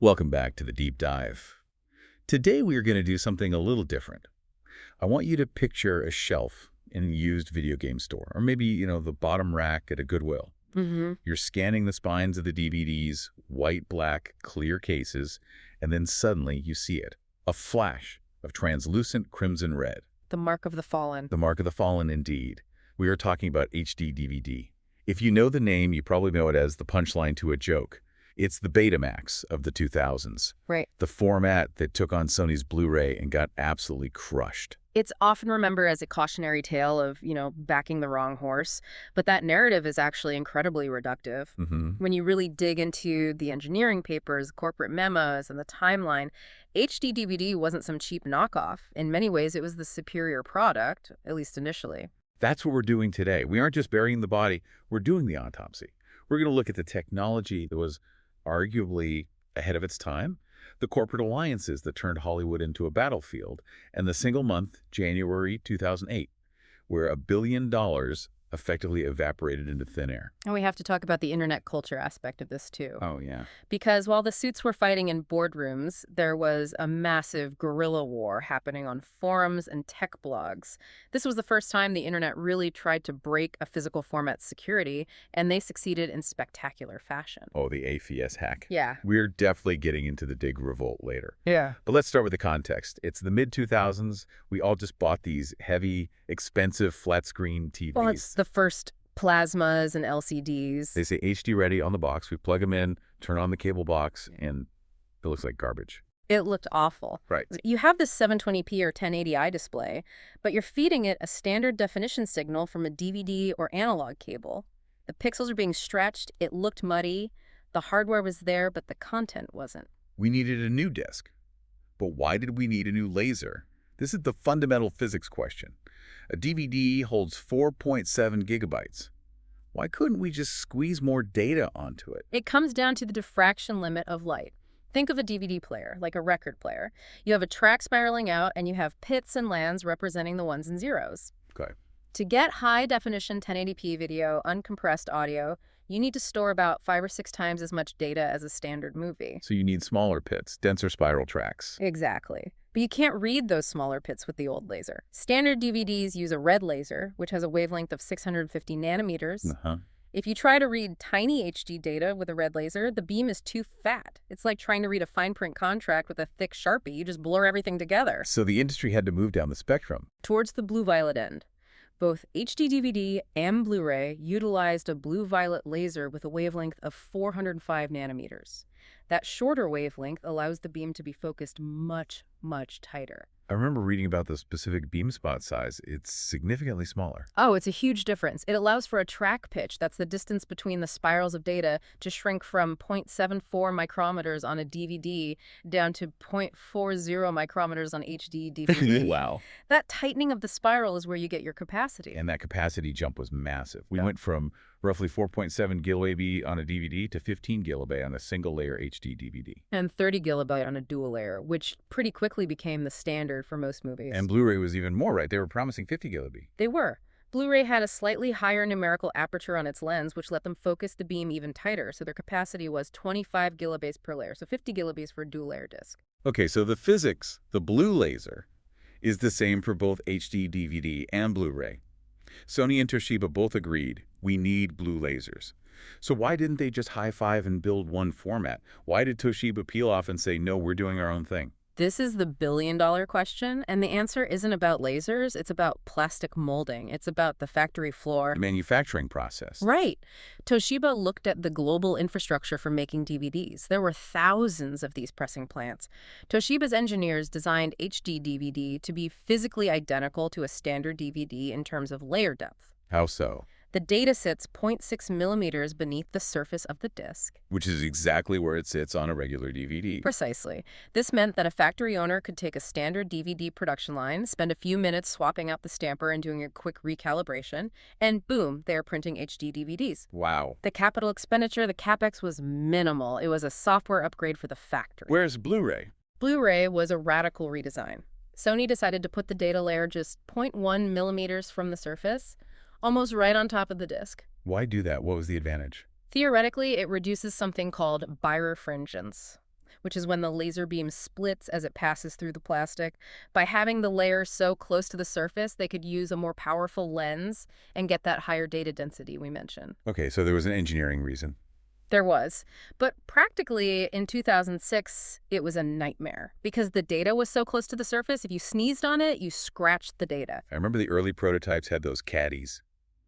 Welcome back to the deep dive. Today we are going to do something a little different. I want you to picture a shelf in a used video game store, or maybe, the bottom rack at a Goodwill. You're scanning the spines of the DVDs, white, black, clear cases, and then suddenly you see it. A flash of translucent crimson red. The mark of the fallen. The mark of the fallen, indeed. We are talking about HD DVD. If you know the name, you probably know it as the punchline to a joke. It's the Betamax of the 2000s. Right. The format that took on Sony's Blu-ray and got absolutely crushed. It's often remembered as a cautionary tale of, backing the wrong horse. But that narrative is actually incredibly reductive. When you really dig into the engineering papers, corporate memos, and the timeline, HD DVD wasn't some cheap knockoff. In many ways, it was the superior product, at least initially. That's what we're doing today. We aren't just burying the body, we're doing the autopsy. We're going to look at the technology that was arguably ahead of its time, the corporate alliances that turned Hollywood into a battlefield, and the single month, January 2008, where $1 billion effectively evaporated into thin air. And we have to talk about the internet culture aspect of this, too. Oh, yeah. Because while the suits were fighting in boardrooms, there was a massive guerrilla war happening on forums and tech blogs. This was the first time the internet really tried to break a physical format's security, and they succeeded in spectacular fashion. Oh, the AFS hack. Yeah. We're definitely getting into the dig revolt later. Yeah. But let's start with the context. It's the mid-2000s. We all just bought these heavy, expensive flat-screen TVs. Well, it's the first plasmas and LCDs. They say HD ready on the box. We plug them in, turn on the cable box, and it looks like garbage. It looked awful. Right. You have this 720p or 1080i display, but you're feeding it a standard definition signal from a DVD or analog cable. The pixels are being stretched. It looked muddy. The hardware was there, but the content wasn't. We needed a new disc. But why did we need a new laser? This is the fundamental physics question. A DVD holds 4.7 gigabytes. Why couldn't we just squeeze more data onto it? It comes down to the diffraction limit of light. Think of a DVD player, like a record player. You have a track spiraling out, and you have pits and lands representing the ones and zeros. Okay. To get high-definition 1080p video, uncompressed audio, you need to store about 5 or 6 times as much data as a standard movie. So you need smaller pits, denser spiral tracks. Exactly. But you can't read those smaller pits with the old laser. Standard DVDs use a red laser, which has a wavelength of 650 nanometers. If you try to read tiny HD data with a red laser, the beam is too fat. It's like trying to read a fine print contract with a thick Sharpie. You just blur everything together. So the industry had to move down the spectrum. Towards the blue-violet end. Both HD DVD and Blu-ray utilized a blue-violet laser with a wavelength of 405 nanometers. That shorter wavelength allows the beam to be focused much, much tighter. I remember reading about the specific beam spot size. It's significantly smaller. Oh, it's a huge difference. It allows for a track pitch, that's the distance between the spirals of data, to shrink from 0.74 micrometers on a DVD down to 0.40 micrometers on HD DVD. Wow. That tightening of the spiral is where you get your capacity. And that capacity jump was massive. We went from roughly 4.7 gigabyte on a DVD to 15 gigabyte on a single-layer HD DVD. And 30 gigabyte on a dual layer, which pretty quickly became the standard for most movies. And Blu-ray was even more, right? They were promising 50 gigabyte. They were. Blu-ray had a slightly higher numerical aperture on its lens, which let them focus the beam even tighter, so their capacity was 25 gigabytes per layer, so 50 gigabytes for a dual-layer disc. Okay, so the physics, the blue laser, is the same for both HD DVD and Blu-ray. Sony and Toshiba both agreed, we need blue lasers. So why didn't they just high-five and build one format? Why did Toshiba peel off and say, no, we're doing our own thing? This is the billion-dollar question, and the answer isn't about lasers, it's about plastic molding. It's about the factory floor. The manufacturing process. Right. Toshiba looked at the global infrastructure for making DVDs. There were thousands of these pressing plants. Toshiba's engineers designed HD DVD to be physically identical to a standard DVD in terms of layer depth. How so? The data sits 0.6 millimeters beneath the surface of the disc. Which is exactly where it sits on a regular DVD. Precisely. This meant that a factory owner could take a standard DVD production line, spend a few minutes swapping out the stamper and doing a quick recalibration, and boom, they're printing HD DVDs. Wow. The capital expenditure, the CapEx, was minimal. It was a software upgrade for the factory. Where's Blu-ray? Blu-ray was a radical redesign. Sony decided to put the data layer just 0.1 millimeters from the surface, almost right on top of the disc. Why do that? What was the advantage? Theoretically, it reduces something called birefringence. which is when the laser beam splits as it passes through the plastic. By having the layer so close to the surface, they could use a more powerful lens and get that higher data density we mentioned. Okay, so there was an engineering reason. There was. But practically, in 2006, it was a nightmare. Because the data was so close to the surface, if you sneezed on it, you scratched the data. I remember the early prototypes had those caddies,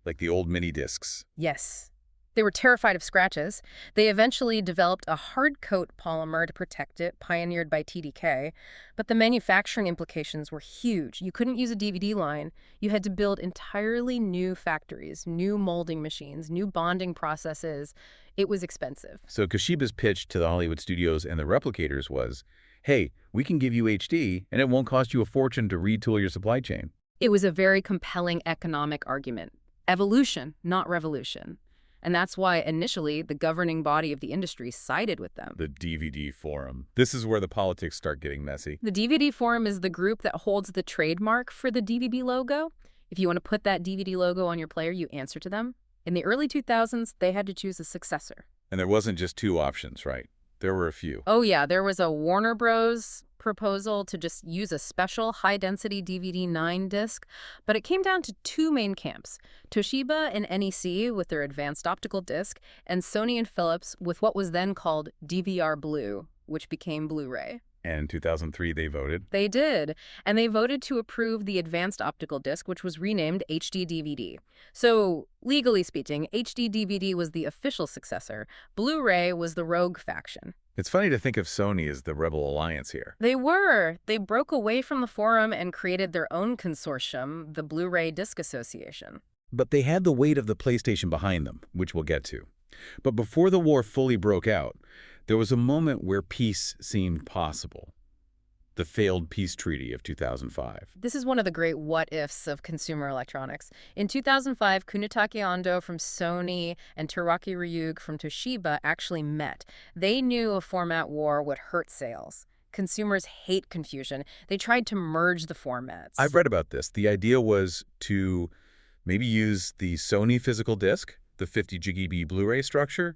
like the old mini discs. Yes. They were terrified of scratches. They eventually developed a hard coat polymer to protect it, pioneered by TDK. But the manufacturing implications were huge. You couldn't use a DVD line. You had to build entirely new factories, new molding machines, new bonding processes. It was expensive. So Toshiba's pitch to the Hollywood studios and the replicators was, hey, we can give you HD, and it won't cost you a fortune to retool your supply chain. It was a very compelling economic argument. Evolution, not revolution. And that's why initially the governing body of the industry sided with them. The DVD Forum. This is where the politics start getting messy. The DVD Forum is the group that holds the trademark for the DVD logo. If you want to put that DVD logo on your player, you answer to them. In the early 2000s, they had to choose a successor. And there wasn't just two options, right? There were a few. Oh yeah, there was a Warner Bros. Proposal to just use a special high-density DVD 9 disc, but it came down to two main camps, Toshiba and NEC with their advanced optical disc, and Sony and Philips with what was then called DVR Blue, which became Blu-ray. And in 2003, they voted. They did, and they voted to approve the advanced optical disc, which was renamed HD DVD. So, legally speaking, HD DVD was the official successor. Blu-ray was the rogue faction. It's funny to think of Sony as the rebel alliance here. They were. They broke away from the forum and created their own consortium, the Blu-ray Disc Association. But they had the weight of the PlayStation behind them, which we'll get to. But before the war fully broke out, there was a moment where peace seemed possible. The failed peace treaty of 2005. This is one of the great what-ifs of consumer electronics. In 2005, Kunitake Ando from Sony and Teraki Ryugu from Toshiba actually met. They knew a format war would hurt sales. Consumers hate confusion. They tried to merge the formats. I've read about this. The idea was to maybe use the Sony physical disc, the 50 GB Blu-ray structure,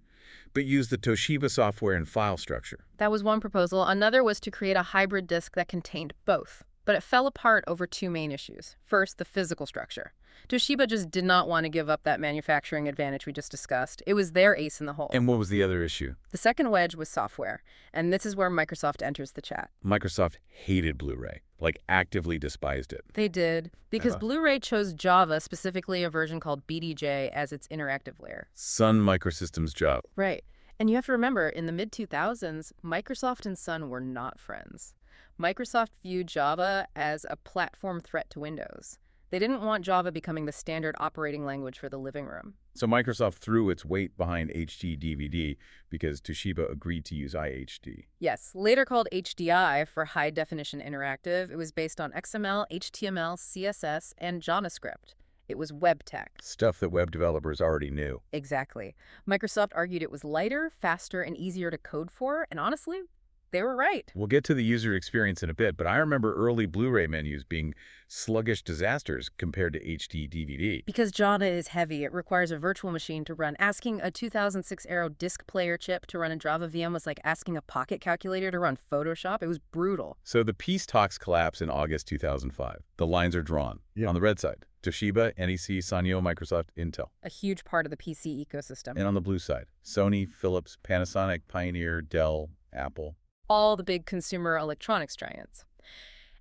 but use the Toshiba software and file structure. That was one proposal. Another was to create a hybrid disc that contained both. But it fell apart over two main issues. First, the physical structure. Toshiba just did not want to give up that manufacturing advantage we just discussed. It was their ace in the hole. And what was the other issue? The second wedge was software. And this is where Microsoft enters the chat. Microsoft hated Blu-ray, like actively despised it. They did, because Blu-ray chose Java, specifically a version called BDJ, as its interactive layer. Sun Microsystems Java. Right. And you have to remember, in the mid-2000s, Microsoft and Sun were not friends. Microsoft viewed Java as a platform threat to Windows. They didn't want Java becoming the standard operating language for the living room. So Microsoft threw its weight behind HD DVD because Toshiba agreed to use iHD. Yes, later called HDI for High Definition Interactive, it was based on XML, HTML, CSS, and JavaScript. It was web tech. Stuff that web developers already knew. Exactly. Microsoft argued it was lighter, faster, and easier to code for, and honestly, they were right. We'll get to the user experience in a bit, but I remember early Blu-ray menus being sluggish disasters compared to HD DVD. Because Java is heavy, it requires a virtual machine to run. Asking a 2006 Aero disk player chip to run a Java VM was like asking a pocket calculator to run Photoshop. It was brutal. So the peace talks collapse in August 2005. The lines are drawn. On the red side, Toshiba, NEC, Sanyo, Microsoft, Intel. A huge part of the PC ecosystem. And on the blue side, Sony, Philips, Panasonic, Pioneer, Dell, Apple. All the big consumer electronics giants.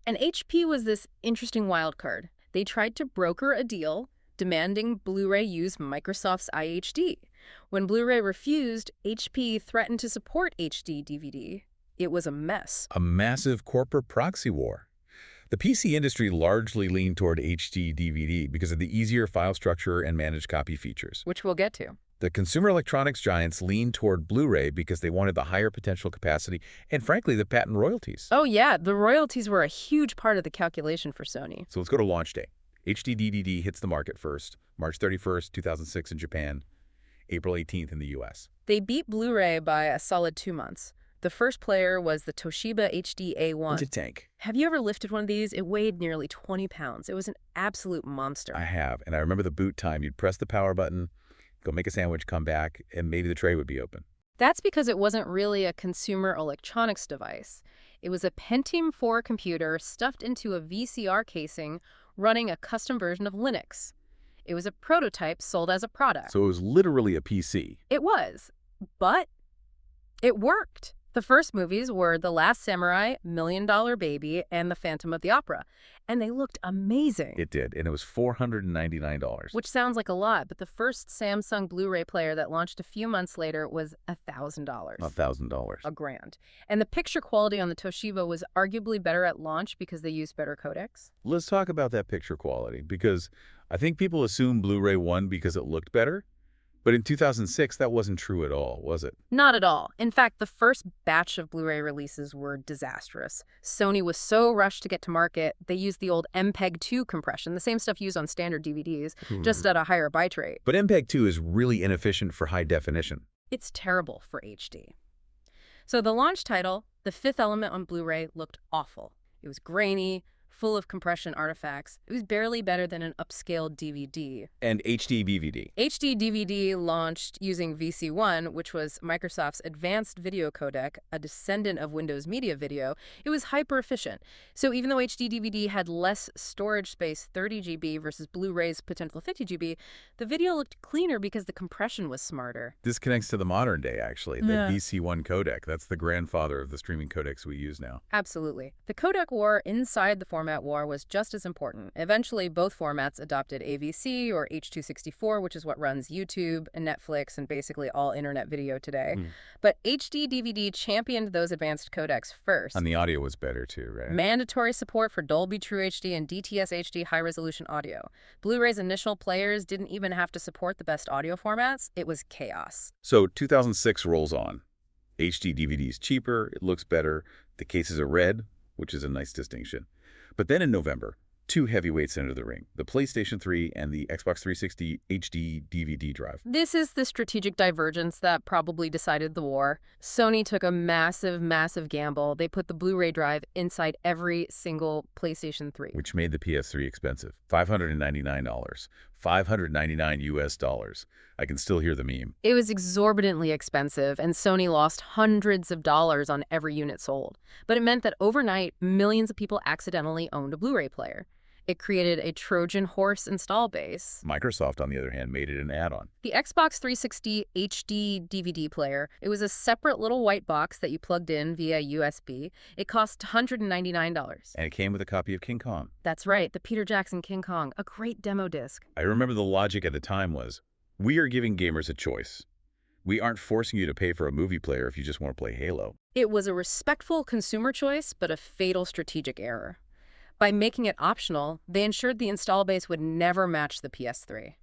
And HP was this interesting wild card. They tried to broker a deal demanding Blu-ray use Microsoft's iHD. When Blu-ray refused, HP threatened to support HD DVD. It was a mess. A massive corporate proxy war. The PC industry largely leaned toward HD DVD because of the easier file structure and managed copy features. Which we'll get to. The consumer electronics giants leaned toward Blu-ray because they wanted the higher potential capacity and, frankly, the patent royalties. Oh, yeah. The royalties were a huge part of the calculation for Sony. So let's go to launch day. HD DVD hits the market first, March 31st, 2006 in Japan, April 18th in the U.S. They beat Blu-ray by a solid 2 months. The first player was the Toshiba HD A1. It's a tank. Have you ever lifted one of these? It weighed nearly 20 pounds. It was an absolute monster. I have, and I remember the boot time. You'd press the power button, go make a sandwich, come back, and maybe the tray would be open. That's because it wasn't really a consumer electronics device. It was a Pentium 4 computer stuffed into a VCR casing running a custom version of Linux. It was a prototype sold as a product. So it was literally a PC. It was, but it worked. The first movies were The Last Samurai, $1 Million Baby, and The Phantom of the Opera, and they looked amazing. It did, and it was $499. Which sounds like a lot, but the first Samsung Blu-ray player that launched a few months later was $1,000. $1,000. A grand. And the picture quality on the Toshiba was arguably better at launch because they used better codecs. Let's talk about that picture quality, because I think people assume Blu-ray won because it looked better. But in 2006, that wasn't true at all, was it? Not at all. In fact, the first batch of Blu-ray releases were disastrous. Sony was so rushed to get to market, they used the old MPEG-2 compression, the same stuff used on standard DVDs, just at a higher bitrate. But MPEG-2 is really inefficient for high definition. It's terrible for HD. So the launch title, The Fifth Element on Blu-ray, looked awful. It was grainy, full of compression artifacts. It was barely better than an upscaled DVD. And HD DVD. HD DVD launched using VC1, which was Microsoft's advanced video codec, a descendant of Windows Media Video. It was hyper efficient. So even though HD DVD had less storage space, 30 GB versus Blu-ray's potential 50 GB, the video looked cleaner because the compression was smarter. This connects to the modern day, actually. The VC1 codec. That's the grandfather of the streaming codecs we use now. Absolutely. The codec war inside the format war was just as important. Eventually, both formats adopted AVC or H.264, which is what runs YouTube and Netflix and basically all internet video today. But HD DVD championed those advanced codecs first. And the audio was better too, right? Mandatory support for Dolby True HD and DTS HD high-resolution audio. Blu-ray's initial players didn't even have to support the best audio formats. It was chaos. So 2006 rolls on. HD DVD is cheaper, it looks better, the cases are red, which is a nice distinction. But then in November, two heavyweights enter the ring, the PlayStation 3 and the Xbox 360 HD DVD drive. This is the strategic divergence that probably decided the war. Sony took a massive, massive gamble. They put the Blu-ray drive inside every single PlayStation 3. Which made the PS3 expensive. $599. $599 US. I can still hear the meme. It was exorbitantly expensive, and Sony lost hundreds of dollars on every unit sold. But it meant that overnight, millions of people accidentally owned a Blu-ray player. It created a Trojan horse install base. Microsoft, on the other hand, made it an add-on. The Xbox 360 HD DVD player, it was a separate little white box that you plugged in via USB. It cost $199. And it came with a copy of King Kong. That's right, the Peter Jackson King Kong, a great demo disc. I remember the logic at the time was, we are giving gamers a choice. We aren't forcing you to pay for a movie player if you just want to play Halo. It was a respectful consumer choice, but a fatal strategic error. By making it optional, they ensured the install base would never match the PS3.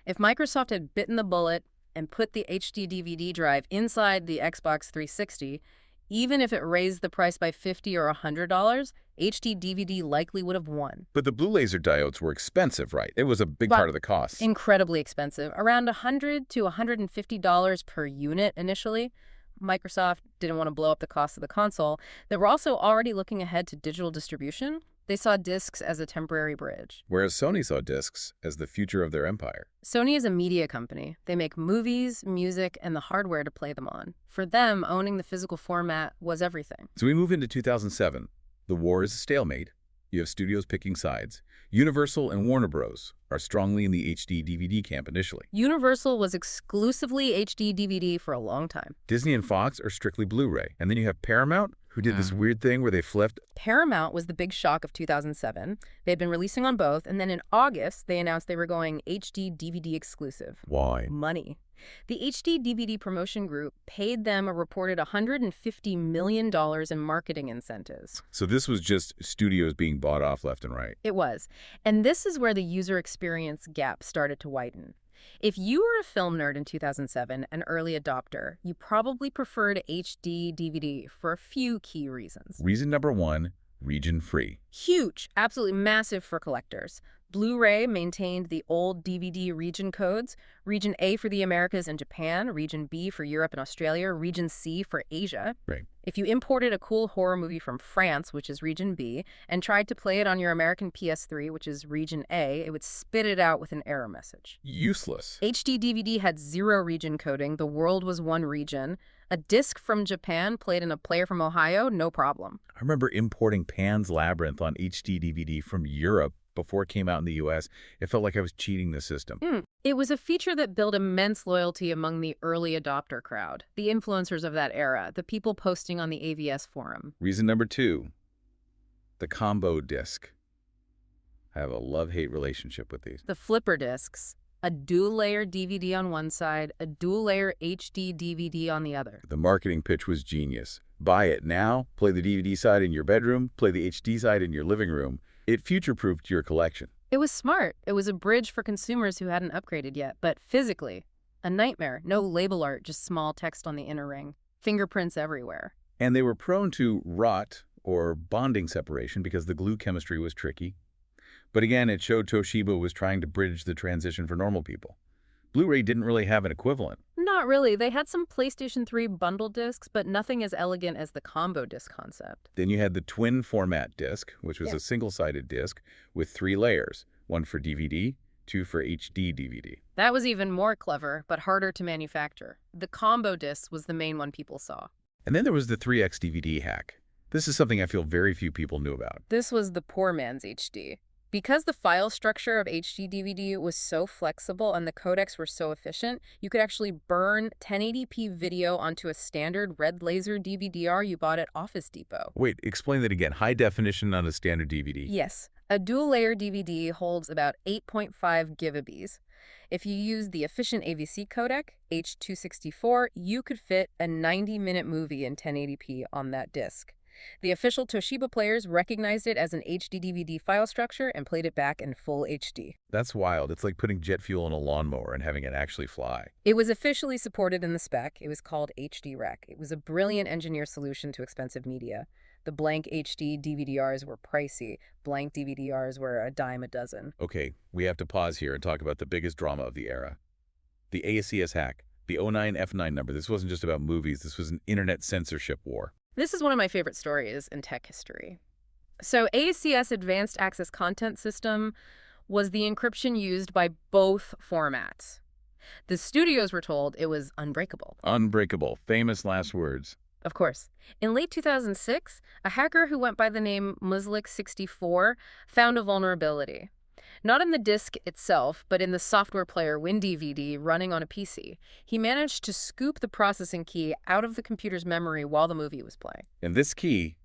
If Microsoft had bitten the bullet and put the HD DVD drive inside the Xbox 360, even if it raised the price by $50 or $100, HD DVD likely would have won. But the blue laser diodes were expensive, right? It was a big part of the cost. Incredibly expensive, around $100 to $150 per unit initially. Microsoft didn't want to blow up the cost of the console. They were also already looking ahead to digital distribution. They saw discs as a temporary bridge. Whereas Sony saw discs as the future of their empire. Sony is a media company. They make movies, music, and the hardware to play them on. For them, owning the physical format was everything. So we move into 2007. The war is a stalemate. You have studios picking sides. Universal and Warner Bros. Are strongly in the HD DVD camp initially. Universal was exclusively HD DVD for a long time. Disney and Fox are strictly Blu-ray. And then you have Paramount, who did this weird thing where they flipped. Paramount was the big shock of 2007. They had been releasing on both, and then in August, they announced they were going HD DVD exclusive. Why? Money. The HD DVD promotion group paid them a reported $150 million in marketing incentives. So this was just studios being bought off left and right. It was. And this is where the user experience gap started to widen. If you were a film nerd in 2007, an early adopter, you probably preferred HD DVD for a few key reasons. Reason number one, region free. Huge, absolutely massive for collectors. Blu-ray maintained the old DVD region codes, Region A for the Americas and Japan, Region B for Europe and Australia, Region C for Asia. Right. If you imported a cool horror movie from France, which is Region B, and tried to play it on your American PS3, which is Region A, it would spit it out with an error message. Useless. HD DVD had 0 region coding. The world was one region. A disc from Japan played in a player from Ohio, no problem. I remember importing Pan's Labyrinth on HD DVD from Europe before it came out in the US. It felt like I was cheating the system. It was a feature that built immense loyalty among the early adopter crowd, the influencers of that era, the people posting on the AVS forum. Reason number 2, the combo disc. I have a love-hate relationship with these. The flipper discs, a dual-layer DVD on one side, a dual-layer HD DVD on the other. The marketing pitch was genius. Buy it now, play the DVD side in your bedroom, play the HD side in your living room. It future-proofed your collection. It was smart. It was a bridge for consumers who hadn't upgraded yet, but physically, a nightmare. No label art, just small text on the inner ring. Fingerprints everywhere. And they were prone to rot or bonding separation because the glue chemistry was tricky. But again, it showed Toshiba was trying to bridge the transition for normal people. Blu-ray didn't really have an equivalent. Not really. They had some PlayStation 3 bundle discs, but nothing as elegant as the combo disc concept. Then you had the twin format disc, which was a single-sided disc with 3 layers, 1 for DVD, 2 for HD DVD. That was even more clever, but harder to manufacture. The combo disc was the main one people saw. And then there was the 3x DVD hack. This is something I feel very few people knew about. This was the poor man's HD. Because the file structure of HD DVD was so flexible and the codecs were so efficient, you could actually burn 1080p video onto a standard red laser DVD-R you bought at Office Depot. Wait, explain that again. High definition on a standard DVD. Yes. A dual-layer DVD holds about 8.5 gigabits. If you use the efficient AVC codec, H.264, you could fit a 90-minute movie in 1080p on that disc. The official Toshiba players recognized it as an HD DVD file structure and played it back in full HD. That's wild. It's like putting jet fuel in a lawnmower and having it actually fly. It was officially supported in the spec. It was called HD Rec. It was a brilliant engineered solution to expensive media. The blank HD DVD-Rs were pricey. Blank DVD-Rs were a dime a dozen. Okay, we have to pause here and talk about the biggest drama of the era. The ACS hack, the 09F9 number. This wasn't just about movies. This was an internet censorship war. This is one of my favorite stories in tech history. So AACS Advanced Access Content System was the encryption used by both formats. The studios were told it was unbreakable. Unbreakable. Famous last words. Of course. In late 2006, a hacker who went by the name Muslik64 found a vulnerability. Not in the disk itself, but in the software player WinDVD running on a PC. He managed to scoop the processing key out of the computer's memory while the movie was playing. And this key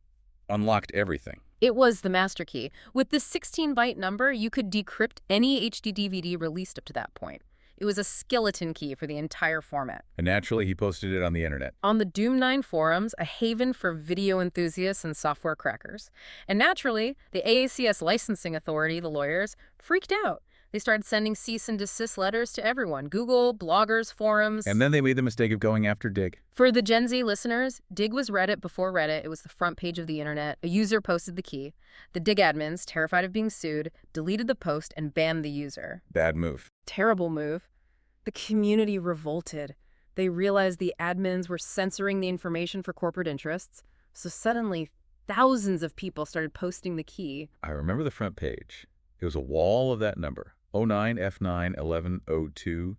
unlocked everything. It was the master key. With this 16-byte number, you could decrypt any HD DVD released up to that point. It was a skeleton key for the entire format. And naturally, he posted it on the internet. On the Doom 9 forums, a haven for video enthusiasts and software crackers. And naturally, the AACS licensing authority, the lawyers, freaked out. They started sending cease and desist letters to everyone, Google, bloggers, forums. And then they made the mistake of going after Dig. For the Gen Z listeners, Dig was Reddit before Reddit. It was the front page of the internet. A user posted the key. The Dig admins, terrified of being sued, deleted the post and banned the user. Bad move. Terrible move. The community revolted. They realized the admins were censoring the information for corporate interests. So suddenly, thousands of people started posting the key. I remember the front page. It was a wall of that number. 09F9 1102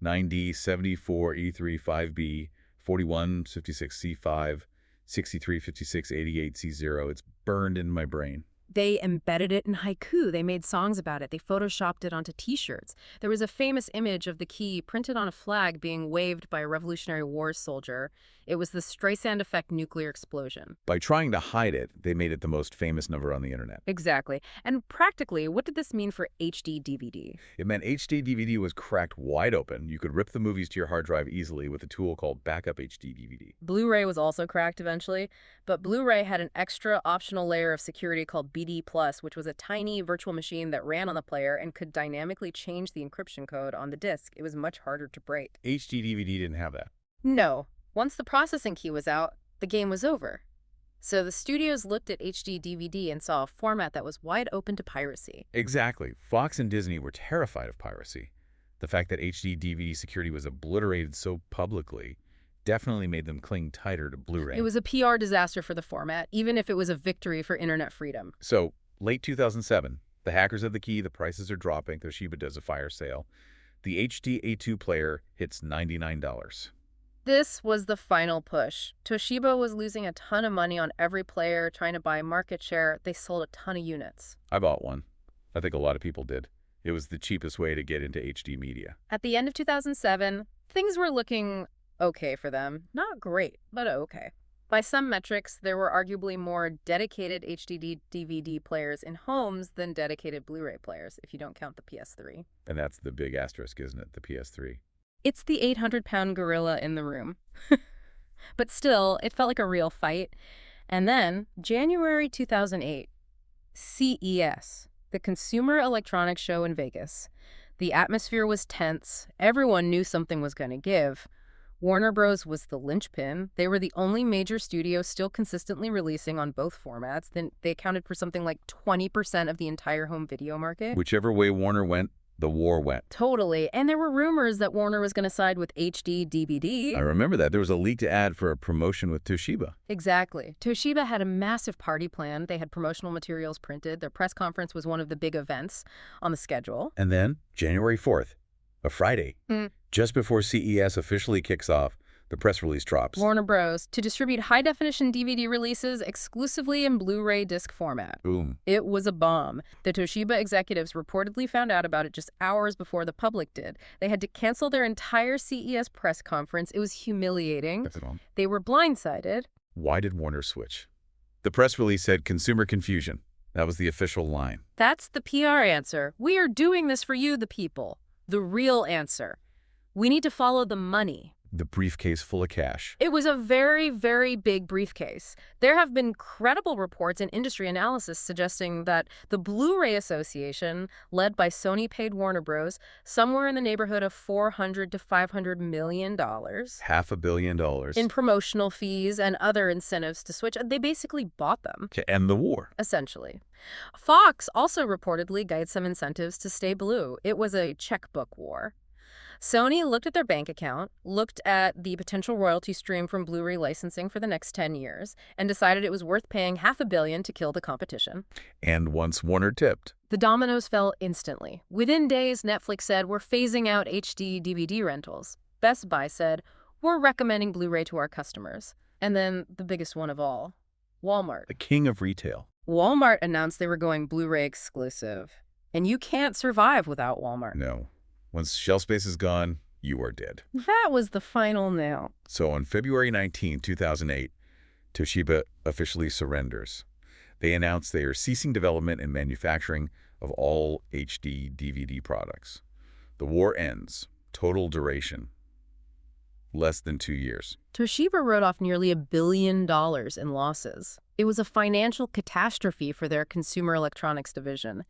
9D 74 E3 5B 41 56 C5 63 56 88 C0. It's burned in my brain. They embedded it in haiku. They made songs about it. They photoshopped it onto T-shirts. There was a famous image of the key printed on a flag being waved by a Revolutionary War soldier. It was the Streisand effect nuclear explosion. By trying to hide it, they made it the most famous number on the internet. Exactly. And practically, what did this mean for HD DVD? It meant HD DVD was cracked wide open. You could rip the movies to your hard drive easily with a tool called Backup HD DVD. Blu-ray was also cracked eventually, but Blu-ray had an extra optional layer of security called BD+, which was a tiny virtual machine that ran on the player and could dynamically change the encryption code on the disc. It was much harder to break. HD DVD didn't have that. No. Once the processing key was out, the game was over. So the studios looked at HD DVD and saw a format that was wide open to piracy. Exactly. Fox and Disney were terrified of piracy. The fact that HD DVD security was obliterated so publicly definitely made them cling tighter to Blu-ray. It was a PR disaster for the format, even if it was a victory for internet freedom. So, late 2007, the hackers have the key, the prices are dropping, Toshiba does a fire sale. The HD A2 player hits $99. This was the final push. Toshiba was losing a ton of money on every player, trying to buy market share. They sold a ton of units. I bought one. I think a lot of people did. It was the cheapest way to get into HD media. At the end of 2007, things were looking okay for them. Not great, but okay. By some metrics, there were arguably more dedicated HD DVD players in homes than dedicated Blu-ray players, if you don't count the PS3. And that's the big asterisk, isn't it? The PS3. It's the 800-pound gorilla in the room. But still, it felt like a real fight. And then, January 2008, CES, the Consumer Electronics Show in Vegas. The atmosphere was tense. Everyone knew something was going to give. Warner Bros. Was the linchpin. They were the only major studio still consistently releasing on both formats. Then they accounted for something like 20% of the entire home video market. Whichever way Warner went, the war went. Totally. And there were rumors that Warner was going to side with HD DVD. I remember that. There was a leaked ad for a promotion with Toshiba. Exactly. Toshiba had a massive party planned. They had promotional materials printed. Their press conference was one of the big events on the schedule. And then, January 4th, a Friday, just before CES officially kicks off, the press release drops. Warner Bros. To distribute high-definition DVD releases exclusively in Blu-ray disc format. Boom. It was a bomb. The Toshiba executives reportedly found out about it just hours before the public did. They had to cancel their entire CES press conference. It was humiliating. That's it all. They were blindsided. Why did Warner switch? The press release said consumer confusion. That was the official line. That's the PR answer. We are doing this for you, the people. The real answer. We need to follow the money. The briefcase full of cash. It was a very, very big briefcase. There have been credible reports and industry analysis suggesting that the Blu-ray Association, led by Sony, paid Warner Bros. Somewhere in the neighborhood of $400 to $500 million. $500 million. In promotional fees and other incentives to switch. They basically bought them. To end the war. Essentially. Fox also reportedly got some incentives to stay blue. It was a checkbook war. Sony looked at their bank account, looked at the potential royalty stream from Blu-ray licensing for the next 10 years, and decided it was worth paying $500 million to kill the competition. And once Warner tipped, the dominoes fell instantly. Within days, Netflix said, we're phasing out HD DVD rentals. Best Buy said, we're recommending Blu-ray to our customers. And then the biggest one of all, Walmart. The king of retail. Walmart announced they were going Blu-ray exclusive. And you can't survive without Walmart. No. Once shelf space is gone, you are dead. That was the final nail. So on February 19, 2008, Toshiba officially surrenders. They announced they are ceasing development and manufacturing of all HD DVD products. The war ends. Total duration. Less than 2 years. Toshiba wrote off nearly $1 billion in losses. It was a financial catastrophe for their consumer electronics division.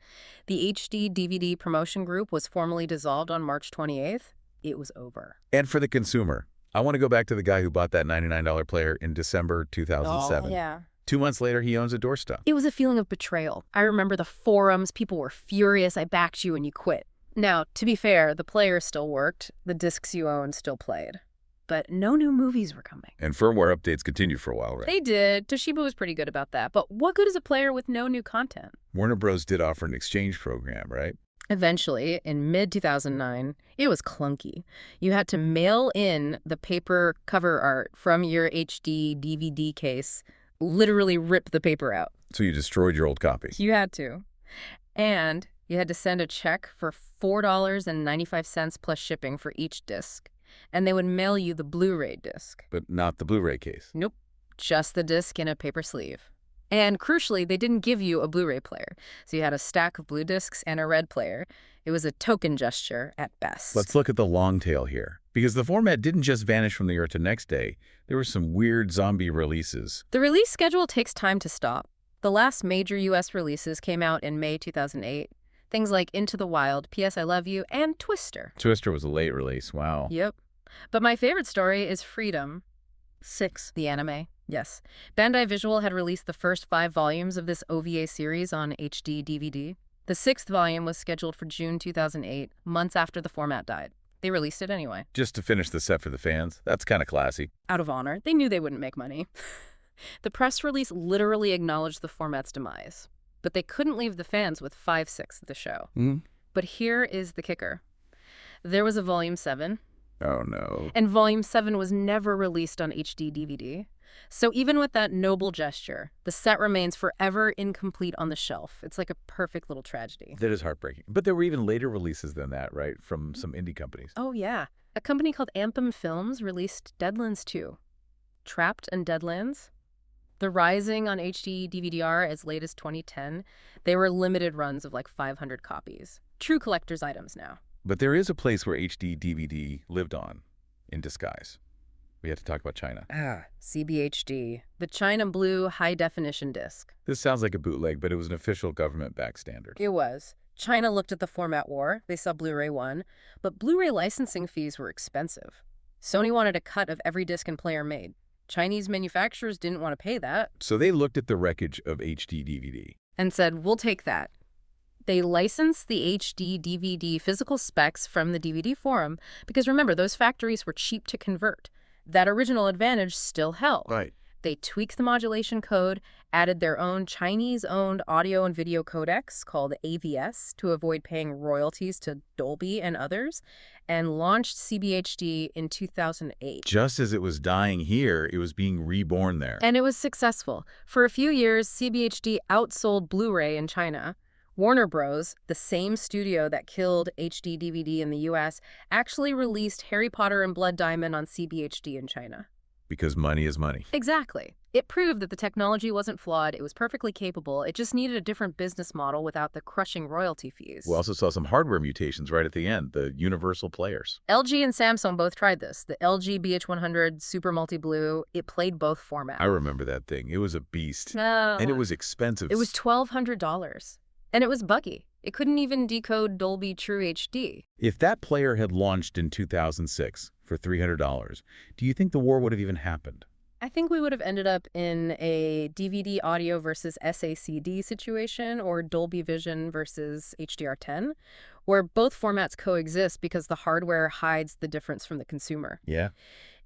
The HD DVD promotion group was formally dissolved on March 28th. It was over. And for the consumer, I want to go back to the guy who bought that $99 player in December 2007. Oh, yeah. 2 months later, he owns a doorstop. It was a feeling of betrayal. I remember the forums. People were furious. I backed you and you quit. Now, to be fair, the player still worked. The discs you owned still played. But no new movies were coming. And firmware updates continued for a while, right? They did. Toshiba was pretty good about that. But what good is a player with no new content? Warner Bros. Did offer an exchange program, right? Eventually, in mid-2009, it was clunky. You had to mail in the paper cover art from your HD DVD case, literally rip the paper out. So you destroyed your old copy. You had to. And you had to send a check for $4.95 plus shipping for each disc. And they would mail you the Blu-ray disc. But not the Blu-ray case. Nope. Just the disc in a paper sleeve. And crucially, they didn't give you a Blu-ray player. So you had a stack of blue discs and a red player. It was a token gesture at best. Let's look at the long tail here. Because the format didn't just vanish from the earth the next day. There were some weird zombie releases. The release schedule takes time to stop. The last major U.S. releases came out in May 2008. Things like Into the Wild, P.S. I Love You, and Twister. Twister was a late release. Wow. Yep. But my favorite story is Freedom. 6, the anime. Yes. Bandai Visual had released the first 5 volumes of this OVA series on HD DVD. The 6th volume was scheduled for June 2008, months after the format died. They released it anyway. Just to finish the set for the fans? That's kind of classy. Out of honor. They knew they wouldn't make money. The press release literally acknowledged the format's demise. But they couldn't leave the fans with 5/6 of the show. But here is the kicker. There was a Volume 7. Oh, no. And Volume 7 was never released on HD DVD. So even with that noble gesture, the set remains forever incomplete on the shelf. It's like a perfect little tragedy. That is heartbreaking. But there were even later releases than that, right? From some indie companies. Oh, yeah. A company called Anthem Films released Deadlands 2. Trapped and Deadlands. The Rising on HD DVD-R as late as 2010. They were limited runs of like 500 copies. True collector's items now. But there is a place where HD DVD lived on, in disguise. We have to talk about China. CBHD, the China Blue high-definition disc. This sounds like a bootleg, but it was an official government-backed standard. It was. China looked at the format war. They saw Blu-ray won. But Blu-ray licensing fees were expensive. Sony wanted a cut of every disc and player made. Chinese manufacturers didn't want to pay that. So they looked at the wreckage of HD DVD. And said, we'll take that. They licensed the HD DVD physical specs from the DVD forum because, remember, those factories were cheap to convert. That original advantage still held. Right. They tweaked the modulation code, added their own Chinese-owned audio and video codecs called AVS to avoid paying royalties to Dolby and others, and launched CBHD in 2008. Just as it was dying here, it was being reborn there. And it was successful. For a few years, CBHD outsold Blu-ray in China. Warner Bros., the same studio that killed HD DVD in the US, actually released Harry Potter and Blood Diamond on CBHD in China. Because money is money. Exactly. It proved that the technology wasn't flawed, it was perfectly capable, it just needed a different business model without the crushing royalty fees. We also saw some hardware mutations right at the end, the universal players. LG and Samsung both tried this. The LG BH100 Super Multi Blue, it played both formats. I remember that thing. It was a beast. Oh. And it was expensive. It was $1,200. And it was buggy. It couldn't even decode Dolby True HD. If that player had launched in 2006 for $300, do you think the war would have even happened? I think we would have ended up in a DVD audio versus SACD situation or Dolby Vision versus HDR10, where both formats coexist because the hardware hides the difference from the consumer. Yeah.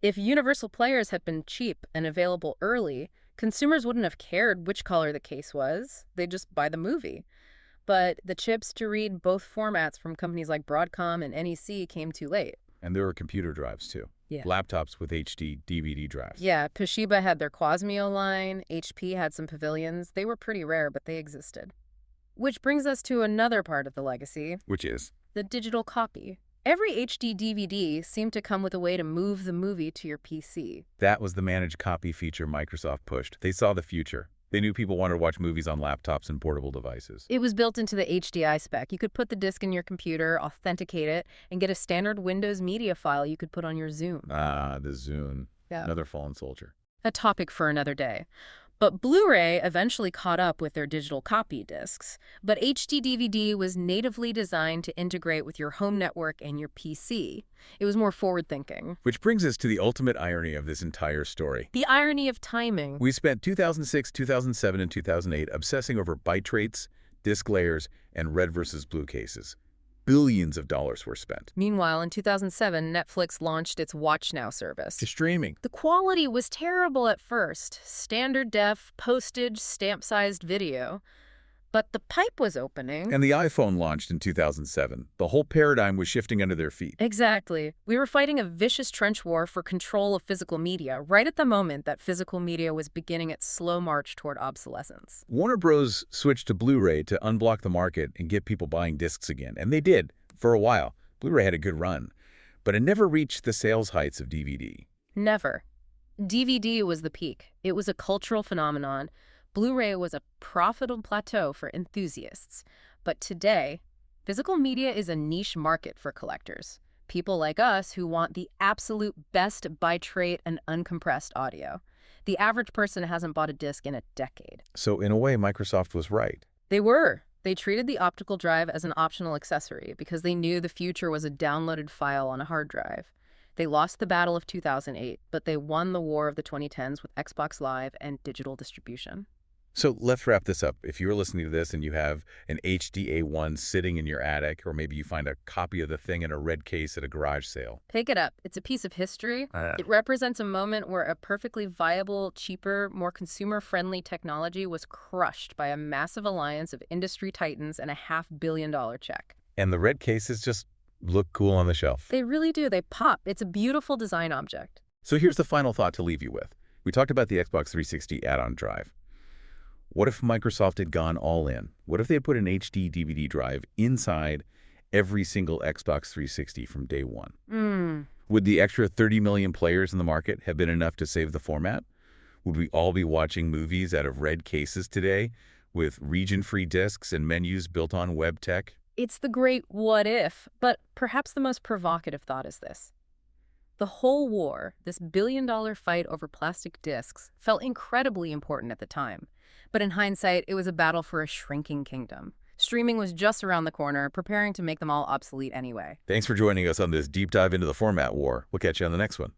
If universal players had been cheap and available early, consumers wouldn't have cared which color the case was. They'd just buy the movie. But the chips to read both formats from companies like Broadcom and NEC came too late. And there were computer drives, too. Yeah. Laptops with HD DVD drives. Yeah, Toshiba had their Quasmio line, HP had some Pavilions. They were pretty rare, but they existed. Which brings us to another part of the legacy. Which is? The digital copy. Every HD DVD seemed to come with a way to move the movie to your PC. That was the managed copy feature Microsoft pushed. They saw the future. They knew people wanted to watch movies on laptops and portable devices. It was built into the HDI spec. You could put the disc in your computer, authenticate it, and get a standard Windows media file you could put on your Zune. Ah, the Zune. Yeah. Another fallen soldier. A topic for another day. But Blu-ray eventually caught up with their digital copy discs. But HD DVD was natively designed to integrate with your home network and your PC. It was more forward-thinking. Which brings us to the ultimate irony of this entire story. The irony of timing. We spent 2006, 2007, and 2008 obsessing over byte rates, disk layers, and red versus blue cases. Billions of dollars were spent. Meanwhile, in 2007, Netflix launched its Watch Now service. To streaming. The quality was terrible at first. Standard def, postage, stamp-sized video. But the pipe was opening. And the iPhone launched in 2007. The whole paradigm was shifting under their feet. Exactly. We were fighting a vicious trench war for control of physical media, right at the moment that physical media was beginning its slow march toward obsolescence. Warner Bros. Switched to Blu-ray to unblock the market and get people buying discs again. And they did, for a while. Blu-ray had a good run. But it never reached the sales heights of DVD. Never. DVD was the peak. It was a cultural phenomenon. Blu-ray was a profitable plateau for enthusiasts. But today, physical media is a niche market for collectors. People like us who want the absolute best byte rate and uncompressed audio. The average person hasn't bought a disc in a decade. So in a way, Microsoft was right. They were. They treated the optical drive as an optional accessory because they knew the future was a downloaded file on a hard drive. They lost the battle of 2008, but they won the war of the 2010s with Xbox Live and digital distribution. So let's wrap this up. If you're listening to this and you have an HDA1 sitting in your attic, or maybe you find a copy of the thing in a red case at a garage sale. Pick it up. It's a piece of history. It represents a moment where a perfectly viable, cheaper, more consumer-friendly technology was crushed by a massive alliance of industry titans and a $500 million check. And the red cases just look cool on the shelf. They really do. They pop. It's a beautiful design object. So here's the final thought to leave you with. We talked about the Xbox 360 add-on drive. What if Microsoft had gone all in? What if they had put an HD DVD drive inside every single Xbox 360 from day one? Would the extra 30 million players in the market have been enough to save the format? Would we all be watching movies out of red cases today with region-free discs and menus built on web tech? It's the great what if, but perhaps the most provocative thought is this. The whole war, this billion-dollar fight over plastic discs, felt incredibly important at the time. But in hindsight, it was a battle for a shrinking kingdom. Streaming was just around the corner, preparing to make them all obsolete anyway. Thanks for joining us on this deep dive into the format war. We'll catch you on the next one.